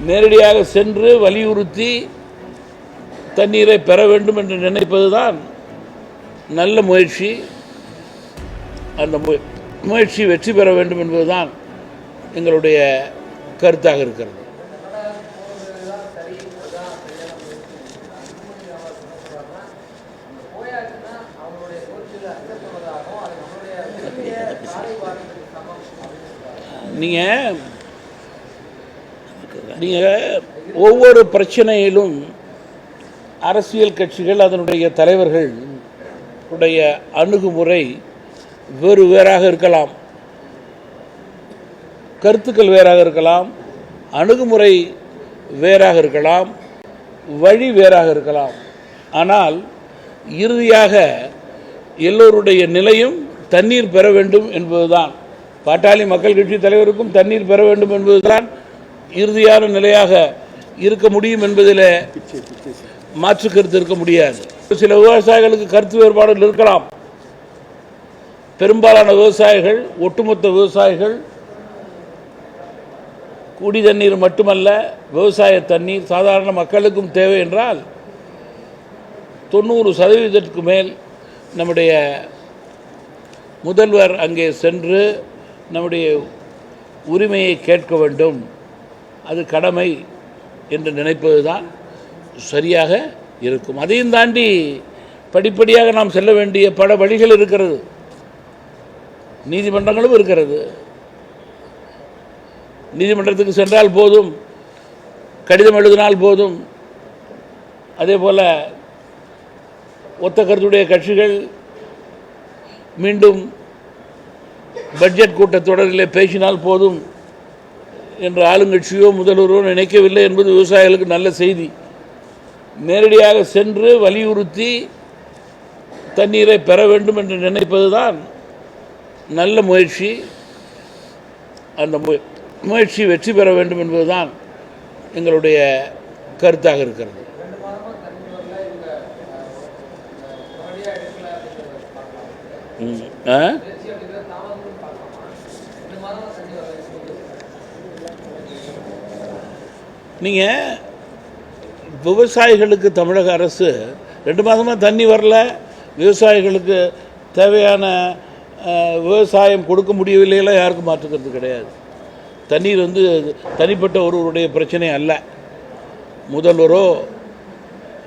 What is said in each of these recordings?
நேரடியாக சென்று வலியுறுத்தி தண்ணீரை பெற வேண்டும் என்று நினைப்பதுதான் நல்ல முயற்சி. அந்த முயற்சி வெற்றி பெற வேண்டும் என்பதுதான் எங்களுடைய கருத்தாக இருக்கிறது. நீங்கள் ஒவ்வொரு பிரச்சனையிலும் அரசியல் கட்சிகள் அதனுடைய தலைவர்கள் உடைய அணுகுமுறை வேறு வேறாக இருக்கலாம், கருத்துக்கள் வேறாக இருக்கலாம், அணுகுமுறை வேறாக இருக்கலாம், வழி வேறாக இருக்கலாம். ஆனால் இறுதியாக எல்லோருடைய நிலையும் தண்ணீர் பெற வேண்டும் என்பதுதான். பாட்டாளி மக்கள் கட்சி தலைவருக்கும் தண்ணீர் பெற வேண்டும் என்பதுதான் இறுதியான நிலையாக இருக்க முடியும் என்பதில் மாற்று கருத்து இருக்க முடியாது. சில விவசாயிகளுக்கு கருத்து வேறுபாடுகள் இருக்கலாம். பெரும்பாலான விவசாயிகள், ஒட்டுமொத்த விவசாயிகள் குடி தண்ணீர் மட்டுமல்ல, விவசாய தண்ணீர் சாதாரண மக்களுக்கும் தேவை என்றால் 90% மேல் நம்முடைய முதல்வர் அங்கே சென்று நம்முடைய உரிமையை கேட்க வேண்டும், அது கடமை என்று நினைப்பதுதான் சரியாக இருக்கும். அதையும் தாண்டி படிப்படியாக நாம் செல்ல வேண்டிய பல வழிகள் இருக்கிறது, நீதிமன்றங்களும் இருக்கிறது. நீதிமன்றத்துக்கு சென்றால் போதும், கடிதம் எழுதினால் போதும். அதே போல் ஒத்த கருத்துடைய கட்சிகள் மீண்டும் பட்ஜெட் கூட்டத்தொடரில் பேசினால் போதும் என்று ஆளுங்கட்சியோ முதல்வரோ நினைக்கவில்லை என்பது விவசாயிகளுக்கு நல்ல செய்தி. நேரடியாக சென்று வலியுறுத்தி தண்ணீரை பெற வேண்டும் என்று நினைப்பதுதான் நல்ல முயற்சி. அந்த முயற்சி வெற்றி பெற வேண்டும் என்பதுதான் எங்களுடைய கருத்தாக இருக்கிறது. நீங்கள் விவசாயிகளுக்கு தமிழக அரசு 2 மாதமாக தண்ணி வரல, விவசாயிகளுக்கு தேவையான விவசாயம் கொடுக்க முடியவில்லையெல்லாம் யாருக்கும் மாற்றுக்கிறது கிடையாது. தண்ணீர் தனிப்பட்ட ஒருவருடைய பிரச்சனை அல்ல. முதல்வரோ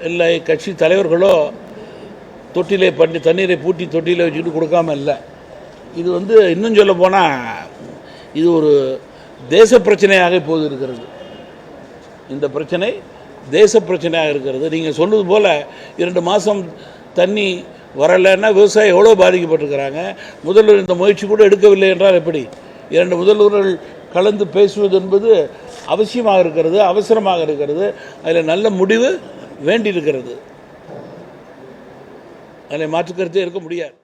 இல்லை கட்சி தலைவர்களோ தொட்டிலே பண்ணி தண்ணீரை பூட்டி தொட்டியில் வச்சுக்கிட்டு கொடுக்காம இல்லை. இது இன்னும் சொல்ல போனால் இது ஒரு தேச பிரச்சனையாக இப்போது இருக்கிறது. இந்த பிரச்சனை தேச பிரச்சனையாக இருக்கிறது. நீங்கள் சொல்வது போல் 2 மாதம் தண்ணி வரலைன்னா விவசாயம் எவ்வளோ பாதிக்கப்பட்டிருக்கிறாங்க. முதல்வர் இந்த முயற்சி கூட எடுக்கவில்லை என்றால் எப்படி? 2 முதல்வர்கள் கலந்து பேசுவது என்பது அவசியமாக இருக்கிறது, அவசரமாக இருக்கிறது. அதில் நல்ல முடிவு வேண்டியிருக்கிறது. அதில் மாற்றுக்கருத்தே இருக்க முடியாது.